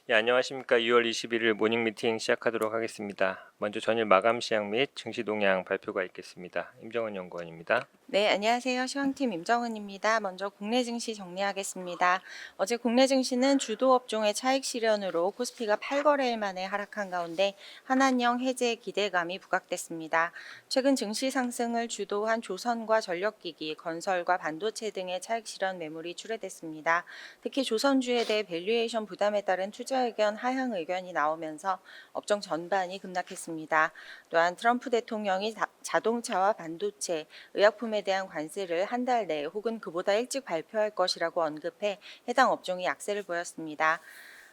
예, 안녕하십니까. 2월 21일 모닝 미팅 시작하도록 하겠습니다. 먼저 전일 마감 시향 및 증시 동향 발표가 있겠습니다. 임정은 연구원입니다. 네, 안녕하세요. 시황팀 임정은입니다. 먼저 국내 증시 정리하겠습니다. 어제 국내 증시는 주도 업종의 차익 실현으로 코스피가 8거래일 만에 하락한 가운데 한한령 해제 기대감이 부각됐습니다. 최근 증시 상승을 주도한 조선과 전력기기, 건설과 반도체 등의 차익 실현 매물이 출회됐습니다. 특히 조선주에 대해 밸류에이션 부담에 따른 투자 의견 하향 의견이 나오면서 업종 전반이 급락했습니다. 또한 트럼프 대통령이 자동차와 반도체, 의약품에 대한 관세를 한 달 내 혹은 그보다 일찍 발표할 것이라고 언급해 해당 업종이 약세를 보였습니다.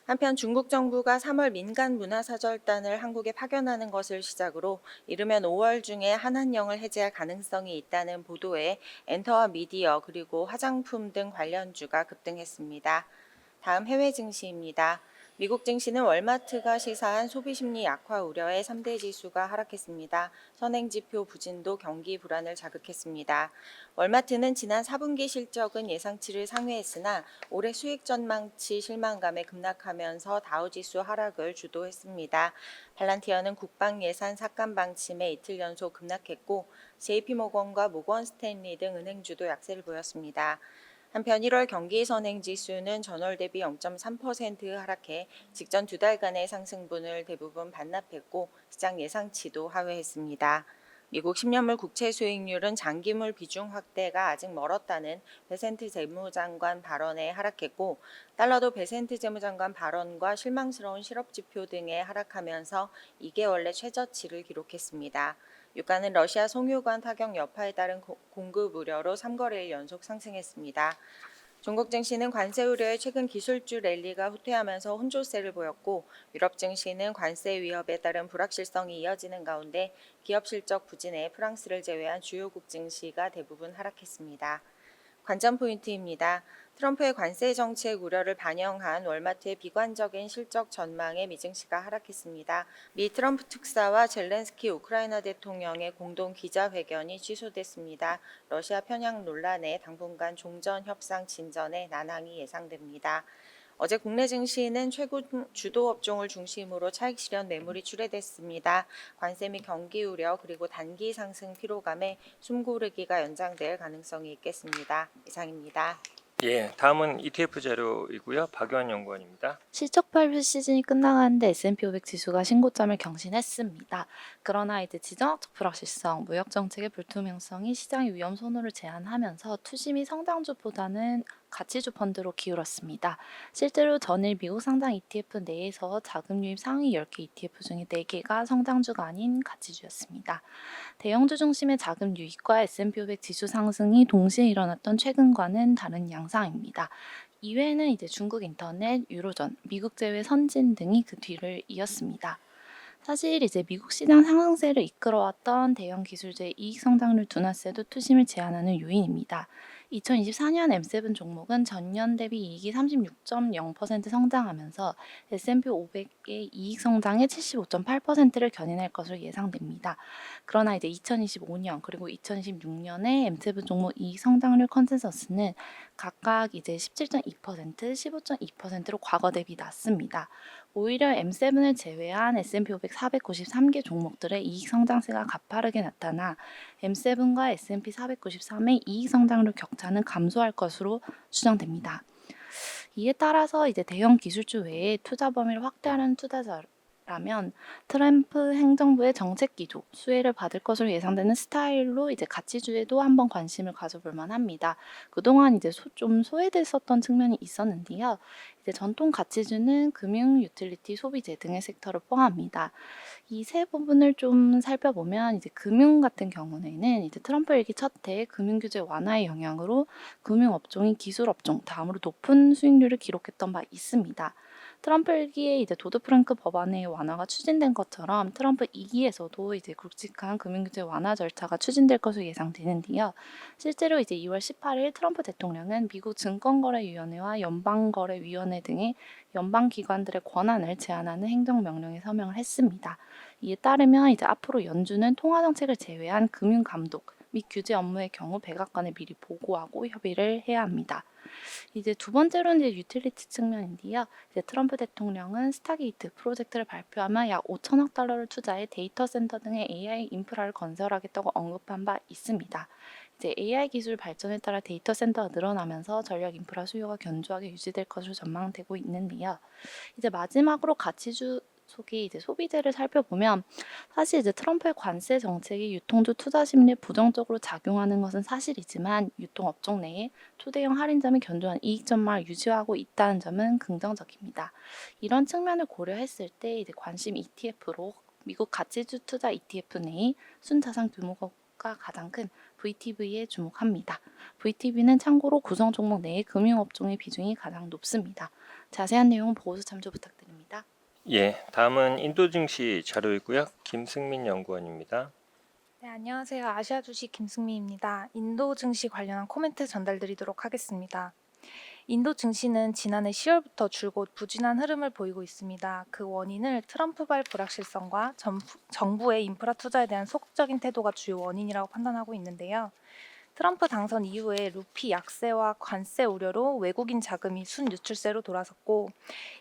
한편 중국 정부가 3월 민간 문화사절단을 한국에 파견하는 것을 시작으로 이르면 5월 중에 한한령을 해제할 가능성이 있다는 보도에 엔터와 미디어 그리고 화장품 등 관련주가 급등했습니다. 다음 해외 증시입니다. 미국 증시는 월마트가 시사한 소비심리 약화 우려에 3대 지수가 하락했습니다. 선행지표 부진도 경기 불안을 자극했습니다. 월마트는 지난 4분기 실적은 예상치를 상회했으나 올해 수익 전망치 실망감에 급락하면서 다우지수 하락을 주도했습니다. 팔란티어는 국방 예산 삭감 방침에 이틀 연속 급락했고 JP모건과 모건 스탠리 등 은행주도 약세를 보였습니다. 한편 1월 경기 선행지수는 전월 대비 0.3% 하락해 직전 두 달간의 상승분을 대부분 반납했고 시장 예상치도 하회했습니다. 미국 10년물 국채 수익률은 장기물 비중 확대가 아직 멀었다는 베센트 재무장관 발언에 하락했고 달러도 베센트 재무장관 발언과 실망스러운 실업지표 등에 하락하면서 2개월 내 최저치를 기록했습니다. 유가는 러시아 송유관 타격 여파에 따른 공급 우려로 3거래일 연속 상승했습니다. 중국 증시는 관세 우려에 최근 기술주 랠리가 후퇴하면서 혼조세를 보였고 유럽 증시는 관세 위협에 따른 불확실성이 이어지는 가운데 기업 실적 부진에 프랑스를 제외한 주요국 증시가 대부분 하락했습니다. 관전 포인트입니다. 트럼프의 관세 정책 우려를 반영한 월마트의 비관적인 실적 전망에 미증시가 하락했습니다. 미 트럼프 특사와 젤렌스키 우크라이나 대통령의 공동 기자회견이 취소됐습니다. 러시아 편향 논란에 당분간 종전 협상 진전에 난항이 예상됩니다. 어제 국내 증시는 최근 주도 업종을 중심으로 차익 실현 매물이 출회됐습니다. 관세 및 경기 우려 그리고 단기 상승 피로감에 숨고르기가 연장될 가능성이 있겠습니다. 이상입니다. 예, 다음은 ETF 자료이고요. 박유한 연구원입니다. 실적 발표 시즌이 끝나가는데 S&P 500 지수가 신고점을 경신했습니다. 그러나 이제 지정학적 불확실성, 무역 정책의 불투명성이 시장의 위험 선호를 제한하면서 투심이 성장주보다는 가치주 펀드로 기울었습니다. 실제로 전일 미국 상장 ETF 내에서 자금 유입 상위 10개 ETF 중에 4개가 성장주가 아닌 가치주였습니다. 대형주 중심의 자금 유입과 S&P 500 지수 상승이 동시에 일어났던 최근과는 다른 양상입니다. 이외에는 이제 중국 인터넷, 유로존, 미국 제외 선진 등이 그 뒤를 이었습니다. 사실 이제 미국 시장 상승세를 이끌어왔던 대형 기술주의 이익 성장률 둔화세도 투심을 제한하는 요인입니다. 2024년 M7 종목은 전년 대비 이익이 36.0% 성장하면서 S&P 500의 이익 성장의 75.8%를 견인할 것으로 예상됩니다. 그러나 이제 2025년 그리고 2026년에 M7 종목 이익 성장률 컨센서스는 각각 이제 17.2%, 15.2%로 과거 대비 낮습니다. 오히려 M7을 제외한 S&P 500 493개 종목들의 이익 성장세가 가파르게 나타나 M7과 S&P 493의 이익 성장률 격차는 감소할 것으로 추정됩니다. 이에 따라서 이제 대형 기술주 외에 투자 범위를 확대하는 투자자라면 트럼프 행정부의 정책 기조, 수혜를 받을 것으로 예상되는 스타일로 이제 가치주에도 한번 관심을 가져볼 만합니다. 그동안 이제 좀 소외됐었던 측면이 있었는데요. 이제 전통 가치주는 금융, 유틸리티, 소비재 등의 섹터를 포함합니다. 이 세 부분을 좀 살펴보면 이제 금융 같은 경우에는 이제 트럼프 일기 첫 해 금융 규제 완화의 영향으로 금융 업종이 기술 업종 다음으로 높은 수익률을 기록했던 바 있습니다. 트럼프 일기에 이제 도드 프랭크 법안의 완화가 추진된 것처럼 트럼프 2기에서도 이제 굵직한 금융규제 완화 절차가 추진될 것으로 예상되는데요. 실제로 이제 2월 18일 트럼프 대통령은 미국 증권거래위원회와 연방거래위원회 등의 연방기관들의 권한을 제한하는 행정명령에 서명을 했습니다. 이에 따르면 이제 앞으로 연준은 통화정책을 제외한 금융감독 및 규제 업무의 경우 백악관에 미리 보고하고 협의를 해야 합니다. 이제 두 번째로는 이제 유틸리티 측면인데요. 이제 트럼프 대통령은 스타게이트 프로젝트를 발표하며 약 5천억 달러를 투자해 데이터 센터 등의 AI 인프라를 건설하겠다고 언급한 바 있습니다. 이제 AI 기술 발전에 따라 데이터 센터가 늘어나면서 전력 인프라 수요가 견조하게 유지될 것으로 전망되고 있는데요. 이제 마지막으로 가치주 속의 이제 소비재를 살펴보면 사실 이제 트럼프의 관세 정책이 유통주 투자 심리에 부정적으로 작용하는 것은 사실이지만 유통업종 내에 초대형 할인점이 견조한 이익 전망을 유지하고 있다는 점은 긍정적입니다. 이런 측면을 고려했을 때 이제 관심 ETF로 미국 가치주 투자 ETF 내의 순자산 규모가 가장 큰 VTV에 주목합니다. VTV는 참고로 구성 종목 내의 금융업종의 비중이 가장 높습니다. 자세한 내용은 보고서 참조 부탁드립니다. 예, 다음은 인도 증시 자료이고요. 김승민 연구원입니다. 네, 안녕하세요. 아시아 주식 김승미입니다. 인도 증시 관련한 코멘트 전달드리도록 하겠습니다. 인도 증시는 지난해 10월부터 줄곧 부진한 흐름을 보이고 있습니다. 그 원인을 트럼프발 불확실성과 정부의 인프라 투자에 대한 소극적인 태도가 주요 원인이라고 판단하고 있는데요. 트럼프 당선 이후에 루피 약세와 관세 우려로 외국인 자금이 순유출세로 돌아섰고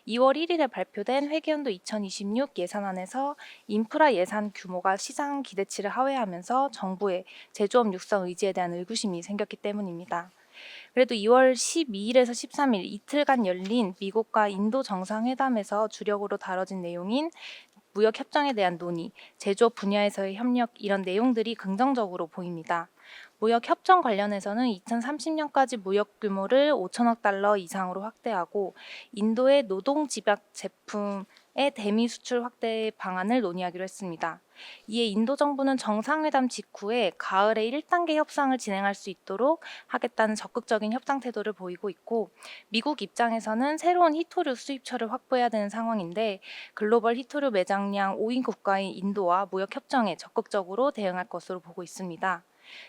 2월 1일에 발표된 회계연도 2026 예산안에서 인프라 예산 규모가 시장 기대치를 하회하면서 정부의 제조업 육성 의지에 대한 의구심이 생겼기 때문입니다. 그래도 2월 12일에서 13일 이틀간 열린 미국과 인도 정상회담에서 주력으로 다뤄진 내용인 무역 협정에 대한 논의, 제조업 분야에서의 협력 이런 내용들이 긍정적으로 보입니다. 무역 협정 관련해서는 2030년까지 무역 규모를 5천억 달러 이상으로 확대하고 인도의 노동 집약 제품의 대미 수출 확대 방안을 논의하기로 했습니다. 이에 인도 정부는 정상회담 직후에 가을에 1단계 협상을 진행할 수 있도록 하겠다는 적극적인 협상 태도를 보이고 있고 미국 입장에서는 새로운 히토류 수입처를 확보해야 되는 상황인데 글로벌 히토류 매장량 5인 국가인 인도와 무역 협정에 적극적으로 대응할 것으로 보고 있습니다.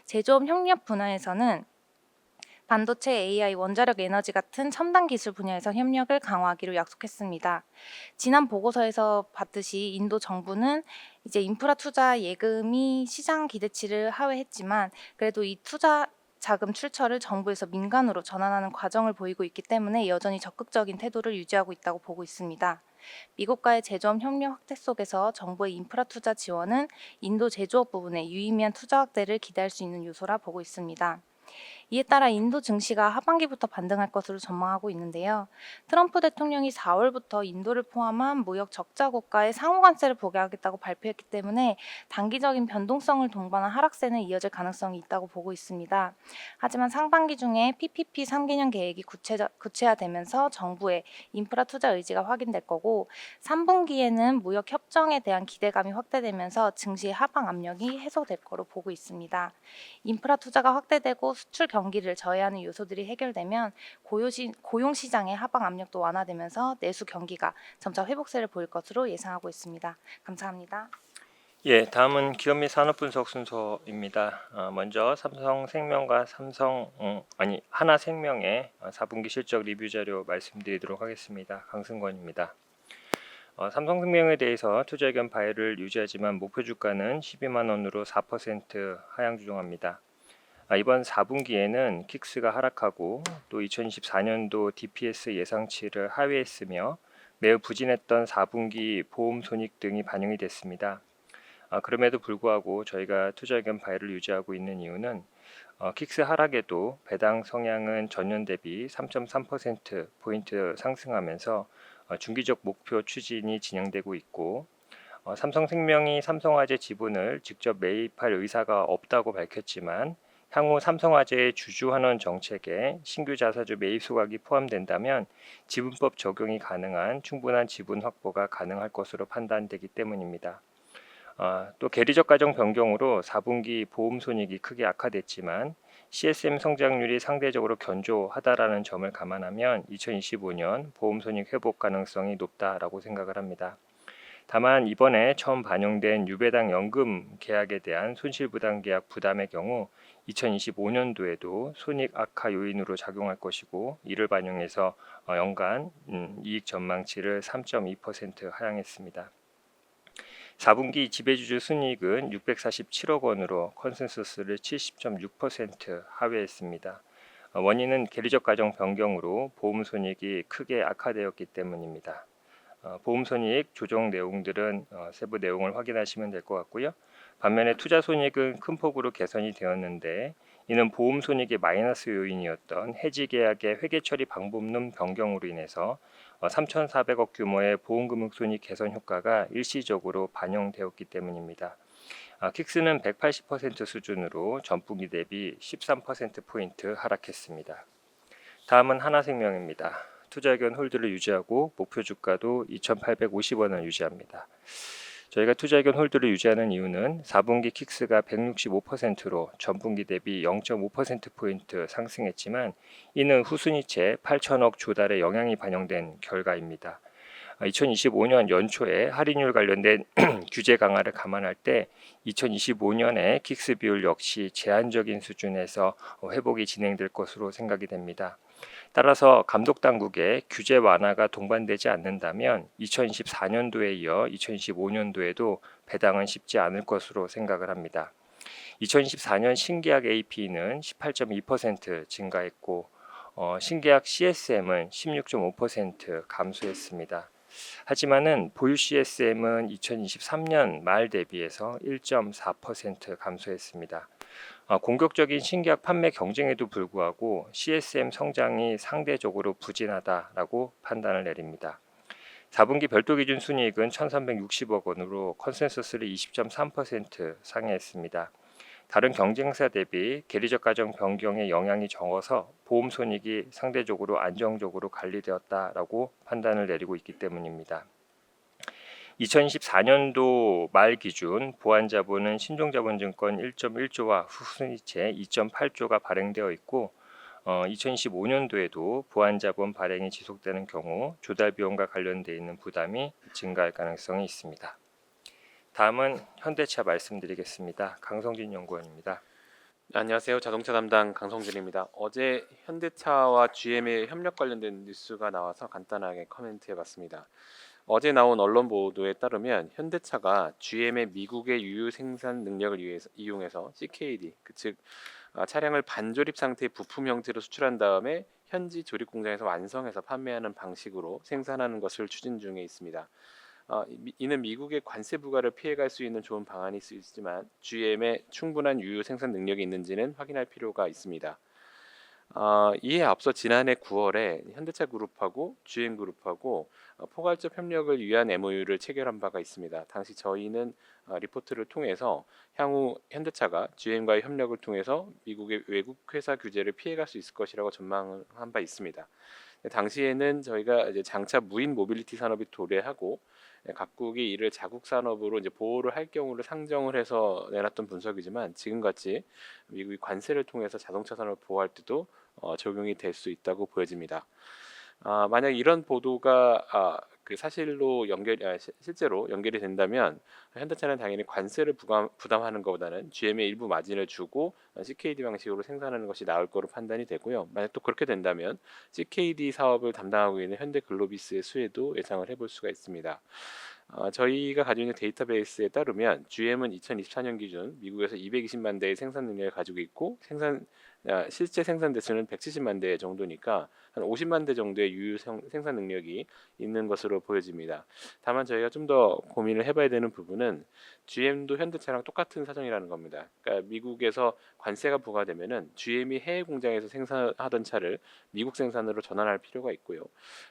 제조업 협력 분야에서는 반도체, AI, 원자력 에너지 같은 첨단 기술 분야에서 협력을 강화하기로 약속했습니다. 지난 보고서에서 봤듯이 인도 정부는 이제 인프라 투자 예금이 시장 기대치를 하회했지만 그래도 이 투자 자금 출처를 정부에서 민간으로 전환하는 과정을 보이고 있기 때문에 여전히 적극적인 태도를 유지하고 있다고 보고 있습니다. 미국과의 제조업 협력 확대 속에서 정부의 인프라 투자 지원은 인도 제조업 부분에 유의미한 투자 확대를 기대할 수 있는 요소라 보고 있습니다. 이에 따라 인도 증시가 하반기부터 반등할 것으로 전망하고 있는데요. 트럼프 대통령이 4월부터 인도를 포함한 무역 적자 국가에 상호관세를 부과하겠다고 발표했기 때문에 단기적인 변동성을 동반한 하락세는 이어질 가능성이 있다고 보고 있습니다. 하지만 상반기 중에 PPP 3개년 계획이 구체화되면서 정부의 인프라 투자 의지가 확인될 거고 3분기에는 무역 협정에 대한 기대감이 확대되면서 증시의 하방 압력이 해소될 거로 보고 있습니다. 인프라 투자가 확대되고 수출 경기를 저해하는 요소들이 해결되면 고용 시장의 하방 압력도 완화되면서 내수 경기가 점차 회복세를 보일 것으로 예상하고 있습니다. 감사합니다. 예, 다음은 기업 및 산업 분석 순서입니다. 먼저 삼성생명과 하나생명의 4분기 실적 리뷰 자료 말씀드리도록 하겠습니다. 강승권입니다. 삼성생명에 대해서 투자 의견 발의를 유지하지만 목표 주가는 12만 원으로 4% 하향 조정합니다. 이번 4분기에는 킥스가 하락하고 또 2024년도 DPS 예상치를 하회했으며 매우 부진했던 4분기 보험 손익 등이 반영이 됐습니다. 그럼에도 불구하고 저희가 투자 의견 발의를 유지하고 있는 이유는 킥스 하락에도 배당 성향은 전년 대비 3.3%포인트 상승하면서 중기적 목표 추진이 진행되고 있고 삼성생명이 삼성화재 지분을 직접 매입할 의사가 없다고 밝혔지만 향후 삼성화재의 주주환원 정책에 신규 자사주 매입 소각이 포함된다면 지분법 적용이 가능한 충분한 지분 확보가 가능할 것으로 판단되기 때문입니다. 또 계리적 가정 변경으로 4분기 보험 손익이 크게 악화됐지만 CSM 성장률이 상대적으로 견조하다라는 점을 감안하면 2025년 보험 손익 회복 가능성이 높다라고 생각을 합니다. 다만 이번에 처음 반영된 유배당 연금 계약에 대한 손실부담 계약 부담의 경우 2025년도에도 손익 악화 요인으로 작용할 것이고 이를 반영해서 연간 이익 전망치를 3.2% 하향했습니다. 4분기 지배주주 순이익은 647억 원으로 컨센서스를 70.6% 하회했습니다. 원인은 계리적 가정 변경으로 보험 손익이 크게 악화되었기 때문입니다. 보험 손익 조정 내용들은 세부 내용을 확인하시면 될 것 같고요. 반면에 투자 손익은 큰 폭으로 개선이 되었는데 이는 보험 손익의 마이너스 요인이었던 해지 계약의 회계 처리 방법론 변경으로 인해서 3,400억 규모의 보험금융 손익 개선 효과가 일시적으로 반영되었기 때문입니다. 킥스는 180% 수준으로 전분기 대비 13%포인트 하락했습니다. 다음은 하나생명입니다. 투자 의견 홀드를 유지하고 목표 주가도 2,850원을 유지합니다. 저희가 투자 의견 홀드를 유지하는 이유는 4분기 킥스가 165%로 전분기 대비 0.5%포인트 상승했지만 이는 후순위채 8천억 조달의 영향이 반영된 결과입니다. 2025년 연초에 할인율 관련된 규제 강화를 감안할 때 2025년에 킥스 비율 역시 제한적인 수준에서 회복이 진행될 것으로 생각이 됩니다. 따라서 감독 당국의 규제 완화가 동반되지 않는다면 2024년도에 이어 2025년도에도 배당은 쉽지 않을 것으로 생각을 합니다. 2024년 신계약 AP는 18.2% 증가했고 신계약 CSM은 16.5% 감소했습니다. 하지만은 보유 CSM은 2023년 말 대비해서 1.4% 감소했습니다. 공격적인 신계약 판매 경쟁에도 불구하고 CSM 성장이 상대적으로 부진하다라고 판단을 내립니다. 4분기 별도 기준 순이익은 1,360억 원으로 컨센서스를 20.3% 상회했습니다. 다른 경쟁사 대비 계리적 가정 변경의 영향이 적어서 보험 손익이 상대적으로 안정적으로 관리되었다라고 판단을 내리고 있기 때문입니다. 2024년도 말 기준 보완자본은 신종자본증권 1.1조와 후순위채 2.8조가 발행되어 있고 2025년도에도 보완자본 발행이 지속되는 경우 조달 비용과 관련되어 있는 부담이 증가할 가능성이 있습니다. 다음은 현대차 말씀드리겠습니다. 강성진 연구원입니다. 안녕하세요. 자동차 담당 강성진입니다. 어제 현대차와 GM의 협력 관련된 뉴스가 나와서 간단하게 코멘트해봤습니다. 어제 나온 언론 보도에 따르면 현대차가 GM의 미국의 유유 생산 능력을 이용해서 CKD, 즉 차량을 반조립 상태의 부품 형태로 수출한 다음에 현지 조립 공장에서 완성해서 판매하는 방식으로 생산하는 것을 추진 중에 있습니다. 이는 미국의 관세 부과를 피해갈 수 있는 좋은 방안일 수 있지만 GM의 충분한 유유 생산 능력이 있는지는 확인할 필요가 있습니다. 이에 앞서 지난해 9월에 현대차 그룹하고 GM 그룹하고 포괄적 협력을 위한 MOU를 체결한 바가 있습니다. 당시 저희는 리포트를 통해서 향후 현대차가 GM과의 협력을 통해서 미국의 외국 회사 규제를 피해갈 수 있을 것이라고 전망한 바 있습니다. 당시에는 저희가 이제 장차 무인 모빌리티 산업이 도래하고 각국이 이를 자국 산업으로 이제 보호를 할 경우를 상정을 해서 내놨던 분석이지만 지금같이 미국이 관세를 통해서 자동차 산업을 보호할 때도 적용이 될 수 있다고 보여집니다. 만약 이런 보도가 그 사실로 실제로 연결이 된다면 현대차는 당연히 관세를 부담하는 것보다는 GM의 일부 마진을 주고 CKD 방식으로 생산하는 것이 나을 거로 판단이 되고요. 만약 또 그렇게 된다면 CKD 사업을 담당하고 있는 현대글로비스의 수혜도 예상을 해볼 수가 있습니다. 저희가 가지고 있는 데이터베이스에 따르면 GM은 2024년 기준 미국에서 220만 대의 생산 능력을 가지고 있고 실제 생산 대수는 170만 대 정도니까 한 50만 대 정도의 유유 생산 능력이 있는 것으로 보여집니다. 다만 저희가 좀 더 고민을 해봐야 되는 부분은 GM도 현대차랑 똑같은 사정이라는 겁니다. 그러니까 미국에서 관세가 부과되면은 GM이 해외 공장에서 생산하던 차를 미국 생산으로 전환할 필요가 있고요.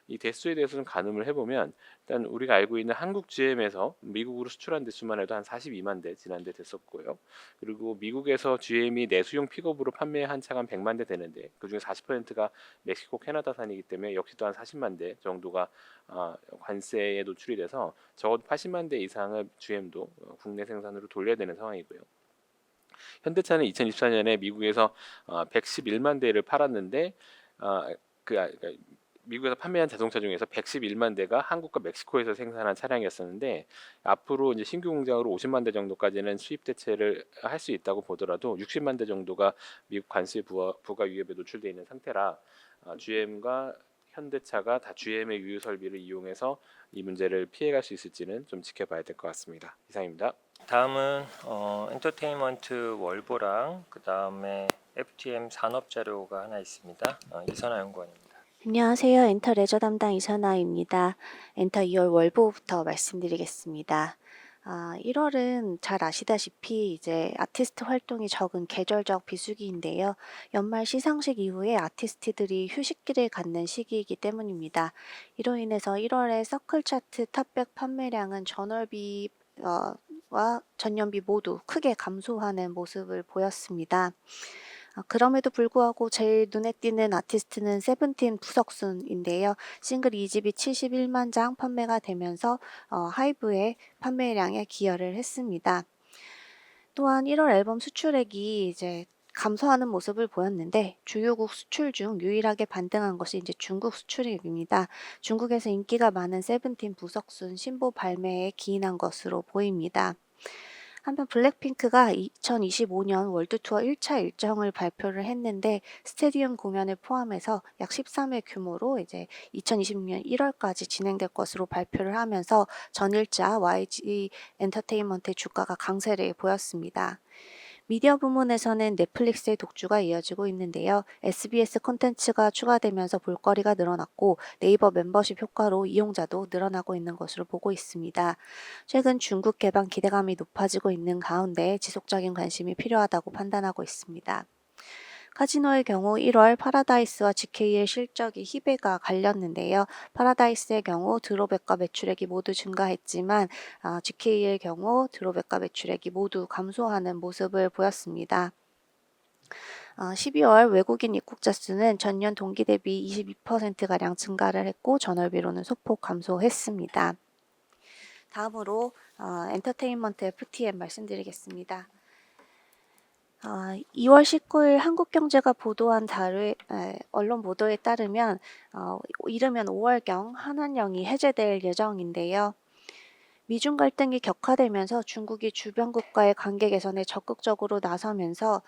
이 대수에 대해서는 가늠을 해보면 일단 우리가 알고 있는 한국 GM에서 미국으로 수출한 대수만 해도 한 42만 대 지난해 됐었고요. 그리고 미국에서 GM이 내수용 픽업으로 판매한 차가 한 100만 대 되는데 그중에 40%가 멕시코 캐나다산이기 때문에 역시 또한 40만 대 정도가 관세에 노출이 돼서 적어도 80만 대 이상을 GM도 국내 생산으로 돌려야 되는 상황이고요. 현대차는 2024년에 미국에서 111만 대를 팔았는데 미국에서 판매한 자동차 중에서 111만 대가 한국과 멕시코에서 생산한 차량이었었는데 앞으로 이제 신규 공장으로 50만 대 정도까지는 수입 대체를 할 수 있다고 보더라도 60만 대 정도가 미국 관세 부과 위협에 노출되어 있는 상태라 GM과 현대차가 다 GM의 유효 설비를 이용해서 이 문제를 피해갈 수 있을지는 좀 지켜봐야 될 것 같습니다. 이상입니다. 다음은 엔터테인먼트 월보랑 그 다음에 FTM 산업 자료가 하나 있습니다. 이선아 연구원입니다. 안녕하세요. 엔터 레저 담당 이선아입니다. 엔터 2월 월보부터 말씀드리겠습니다. 1월은 잘 아시다시피 이제 아티스트 활동이 적은 계절적 비수기인데요. 연말 시상식 이후에 아티스트들이 휴식기를 갖는 시기이기 때문입니다. 이로 인해서 1월에 서클 차트 탑100 판매량은 전월비 와 전년비 모두 크게 감소하는 모습을 보였습니다. 그럼에도 불구하고 제일 눈에 띄는 아티스트는 세븐틴 부석순인데요. 싱글 2집이 71만 장 판매가 되면서 하이브의 판매량에 기여를 했습니다. 또한 1월 앨범 수출액이 이제 감소하는 모습을 보였는데 주요국 수출 중 유일하게 반등한 것이 이제 중국 수출액입니다. 중국에서 인기가 많은 세븐틴 부석순 신보 발매에 기인한 것으로 보입니다. 한편 블랙핑크가 2025년 월드 투어 1차 일정을 발표를 했는데 스테디움 공연을 포함해서 약 13회 규모로 이제 2026년 1월까지 진행될 것으로 발표를 하면서 전일자 YG 엔터테인먼트의 주가가 강세를 보였습니다. 미디어 부문에서는 넷플릭스의 독주가 이어지고 있는데요. SBS 콘텐츠가 추가되면서 볼거리가 늘어났고 네이버 멤버십 효과로 이용자도 늘어나고 있는 것으로 보고 있습니다. 최근 중국 개방 기대감이 높아지고 있는 가운데 지속적인 관심이 필요하다고 판단하고 있습니다. 카지노의 경우 1월 파라다이스와 GK의 실적이 희배가 갈렸는데요. 파라다이스의 경우 드롭백과 매출액이 모두 증가했지만 GK의 경우 드롭백과 매출액이 모두 감소하는 모습을 보였습니다. 12월 외국인 입국자 수는 전년 동기 대비 22%가량 증가를 했고 전월비로는 소폭 감소했습니다. 다음으로 엔터테인먼트 FTM 말씀드리겠습니다. 2월 19일 한국경제가 보도한 언론 보도에 따르면 이르면 5월경 한한령이 해제될 예정인데요. 미중 갈등이 격화되면서 중국이 주변국과의 관계 개선에 적극적으로 나서면서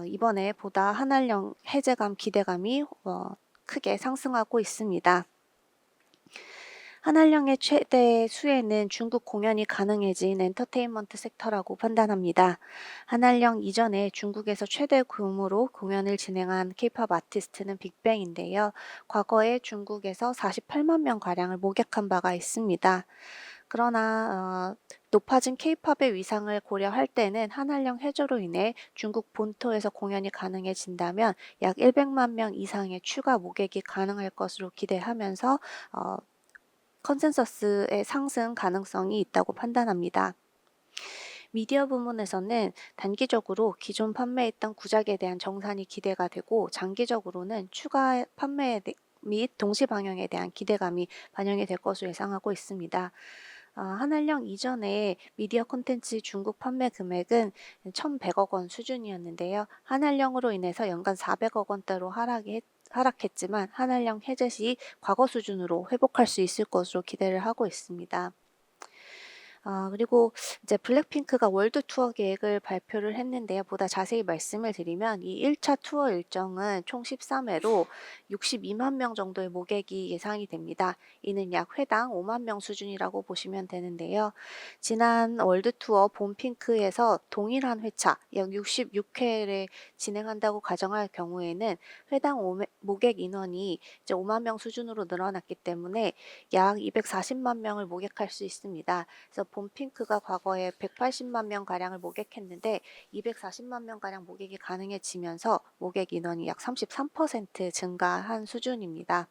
이번에 보다 한한령 해제감 기대감이 크게 상승하고 있습니다. 한한령의 최대 수혜는 중국 공연이 가능해진 엔터테인먼트 섹터라고 판단합니다. 한한령 이전에 중국에서 최대 규모로 공연을 진행한 K-팝 아티스트는 빅뱅인데요. 과거에 중국에서 48만 명가량을 목격한 바가 있습니다. 그러나 높아진 K-팝의 위상을 고려할 때는 한한령 해저로 인해 중국 본토에서 공연이 가능해진다면 약 100만 명 이상의 추가 모객이 가능할 것으로 기대하면서 컨센서스의 상승 가능성이 있다고 판단합니다. 미디어 부문에서는 단기적으로 기존 판매했던 구작에 대한 정산이 기대가 되고 장기적으로는 추가 판매 및 동시 방영에 대한 기대감이 반영이 될 것으로 예상하고 있습니다. 한한령 이전에 미디어 콘텐츠 중국 판매 금액은 1,100억 원 수준이었는데요. 한한령으로 인해서 연간 400억 원대로 하락했지만 한한령 해제 시 과거 수준으로 회복할 수 있을 것으로 기대를 하고 있습니다. 그리고 이제 블랙핑크가 월드 투어 계획을 발표를 했는데요. 보다 자세히 말씀을 드리면 이 1차 투어 일정은 총 13회로 62만 명 정도의 모객이 예상이 됩니다. 이는 약 회당 5만 명 수준이라고 보시면 되는데요. 지난 월드 투어 봄핑크에서 동일한 회차 약 66회를 진행한다고 가정할 경우에는 회당 모객 인원이 이제 5만 명 수준으로 늘어났기 때문에 약 240만 명을 모객할 수 있습니다. 그래서 봄핑크가 과거에 180만 명 가량을 모객했는데 240만 명 가량 모객이 가능해지면서 모객 인원이 약 33% 증가한 수준입니다.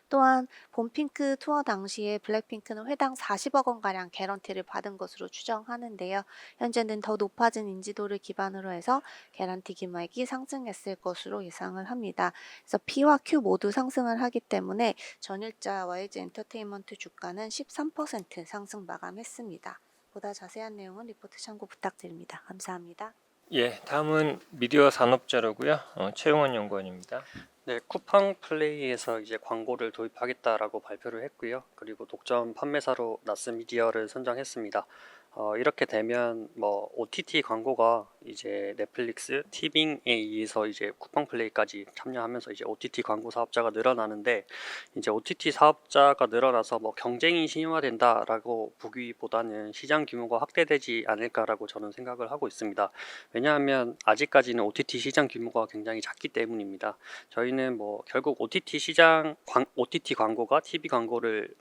또한 봄핑크 투어 당시에 블랙핑크는 회당 40억 원가량 개런티를 받은 것으로 추정하는데요. 현재는 더 높아진 인지도를 기반으로 해서 개런티 금액이 상승했을 것으로 예상을 합니다. 그래서 P와 Q 모두 상승을 하기 때문에 전일자 YG 엔터테인먼트 주가는 13% 상승 마감했습니다. 보다 자세한 내용은 리포트 참고 부탁드립니다. 감사합니다. 예, 다음은 미디어 산업 자료고요. 최용원 연구원입니다. 네, 쿠팡 플레이에서 이제 광고를 도입하겠다라고 발표를 했고요. 그리고 독점 판매사로 나스미디어를 선정했습니다. 이렇게 되면 뭐 OTT 광고가 이제 넷플릭스, 티빙에 의해서 이제 쿠팡 플레이까지 참여하면서 이제 OTT 광고 사업자가 늘어나는데, 이제 OTT 사업자가 늘어나서 뭐 경쟁이 심화된다라고 보기보다는 시장 규모가 확대되지 않을까라고 저는 생각을 하고 있습니다. 왜냐하면 아직까지는 OTT 시장 규모가 굉장히 작기 때문입니다. 저희는 뭐 결국 OTT 광고가 TV 광고를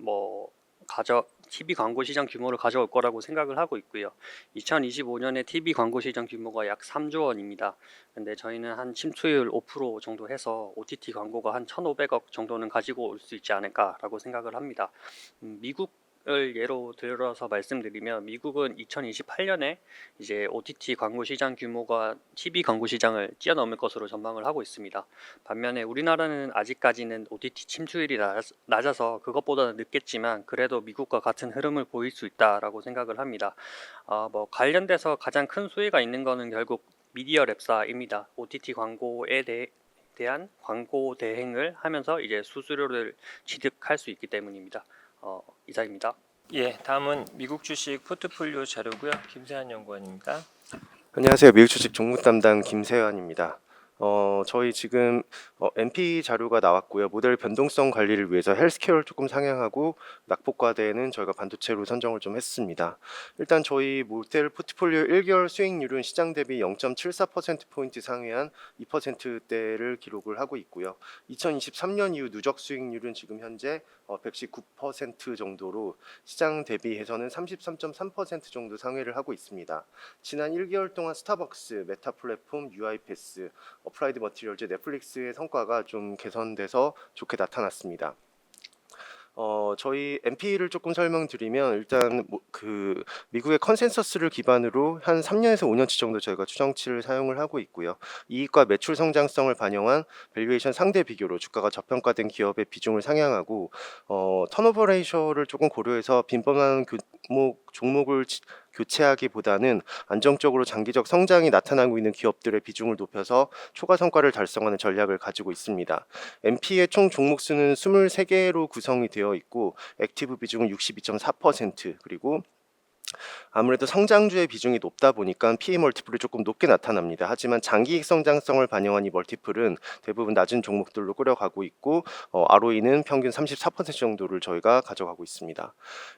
TV 광고 시장 규모를 가져올 거라고 생각을 하고 있고요. 2025년에 TV 광고 시장 규모가 약 3조 원입니다. 근데 저희는 한 침투율 5% 정도 해서 OTT 광고가 한 1,500억 정도는 가지고 올 수 있지 않을까라고 생각을 합니다. 미국을 예로 들어서 말씀드리면, 미국은 2028년에 이제 OTT 광고 시장 규모가 TV 광고 시장을 뛰어넘을 것으로 전망을 하고 있습니다. 반면에 우리나라는 아직까지는 OTT 침투율이 낮아서 그것보다는 늦겠지만 그래도 미국과 같은 흐름을 보일 수 있다라고 생각을 합니다. 뭐 관련돼서 가장 큰 수혜가 있는 거는 결국 미디어 랩사입니다. OTT 광고에 대한 광고 대행을 하면서 이제 수수료를 취득할 수 있기 때문입니다. 이상입니다. 예, 다음은 미국 주식 포트폴리오 자료고요. 김세환 연구원입니다. 안녕하세요. 미국 주식 종목 담당 김세환입니다. 저희 지금 NP 자료가 나왔고요. 모델 변동성 관리를 위해서 헬스케어를 조금 상향하고 낙폭과대는 저희가 반도체로 선정을 좀 했습니다. 일단 저희 모델 포트폴리오 1개월 수익률은 시장 대비 0.74%포인트 상회한 2%대를 기록을 하고 있고요. 2023년 이후 누적 수익률은 지금 현재 119% 정도로 시장 대비해서는 33.3% 정도 상회를 하고 있습니다. 지난 1개월 동안 스타벅스, 메타 플랫폼, UiPath, 어플라이드 머티리얼즈, 넷플릭스의 성과가 좀 개선돼서 좋게 나타났습니다. 저희 NP를 조금 설명드리면, 일단 그 미국의 컨센서스를 기반으로 한 3년에서 5년치 정도 저희가 추정치를 사용을 하고 있고요. 이익과 매출 성장성을 반영한 밸류에이션 상대 비교로 주가가 저평가된 기업의 비중을 상향하고, 턴오버 레이셔를 조금 고려해서 빈번한 종목을 교체하기보다는 안정적으로 장기적 성장이 나타나고 있는 기업들의 비중을 높여서 초과 성과를 달성하는 전략을 가지고 있습니다. NP의 총 종목 수는 23개로 구성이 되어 있고, 액티브 비중은 62.4%, 그리고 아무래도 성장주의 비중이 높다 보니까 PE 멀티플이 조금 높게 나타납니다. 하지만 장기익 성장성을 반영한 이 멀티플은 대부분 낮은 종목들로 끌어가고 있고, ROE는 평균 34% 정도를 저희가 가져가고 있습니다.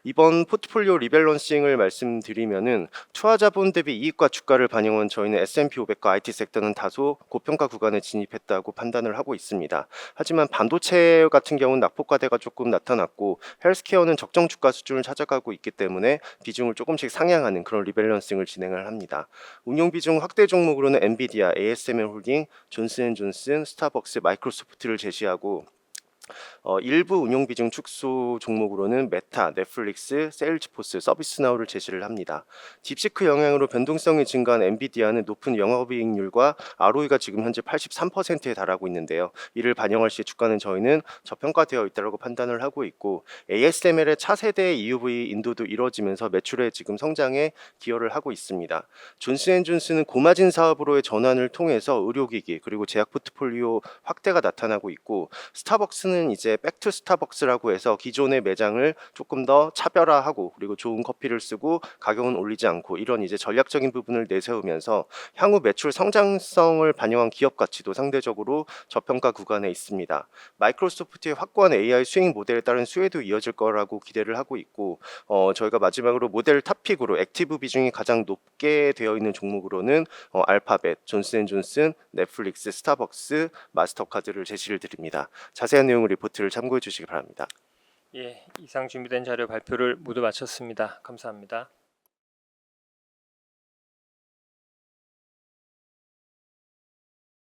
이번 포트폴리오 리밸런싱을 말씀드리면은, 투하자본 대비 이익과 주가를 반영한 저희는 S&P 500과 IT 섹터는 다소 고평가 구간에 진입했다고 판단을 하고 있습니다. 하지만 반도체 같은 경우는 낙폭과대가 조금 나타났고, 헬스케어는 적정 주가 수준을 찾아가고 있기 때문에 비중을 조금씩 상향하는 그런 리밸런싱을 진행을 합니다. 운용 비중 확대 종목으로는 엔비디아, ASML 홀딩, 존슨앤존슨, 스타벅스, 마이크로소프트를 제시하고, 일부 운용 비중 축소 종목으로는 메타, 넷플릭스, 세일즈포스, 서비스나우를 제시를 합니다. 딥시크 영향으로 변동성이 증가한 엔비디아는 높은 영업이익률과 ROE가 지금 현재 83%에 달하고 있는데요. 이를 반영할 시 주가는 저희는 저평가되어 있다고 판단을 하고 있고, ASML의 차세대 EUV 인도도 이루어지면서 매출의 지금 성장에 기여를 하고 있습니다. 존슨앤존슨은 고마진 사업으로의 전환을 통해서 의료기기 그리고 제약 포트폴리오 확대가 나타나고 있고, 스타벅스는 이제 백투 스타벅스라고 해서 기존의 매장을 조금 더 차별화하고, 그리고 좋은 커피를 쓰고 가격은 올리지 않고, 이런 이제 전략적인 부분을 내세우면서 향후 매출 성장성을 반영한 기업 가치도 상대적으로 저평가 구간에 있습니다. 마이크로소프트의 확고한 AI 수익 모델에 따른 수혜도 이어질 거라고 기대를 하고 있고, 저희가 마지막으로 모델 탑픽으로 액티브 비중이 가장 높게 되어 있는 종목으로는 알파벳, 존슨앤존슨, 넷플릭스, 스타벅스, 마스터카드를 제시를 드립니다. 자세한 내용을 리포트를 참고해 주시기 바랍니다. 예, 이상 준비된 자료 발표를 모두 마쳤습니다. 감사합니다.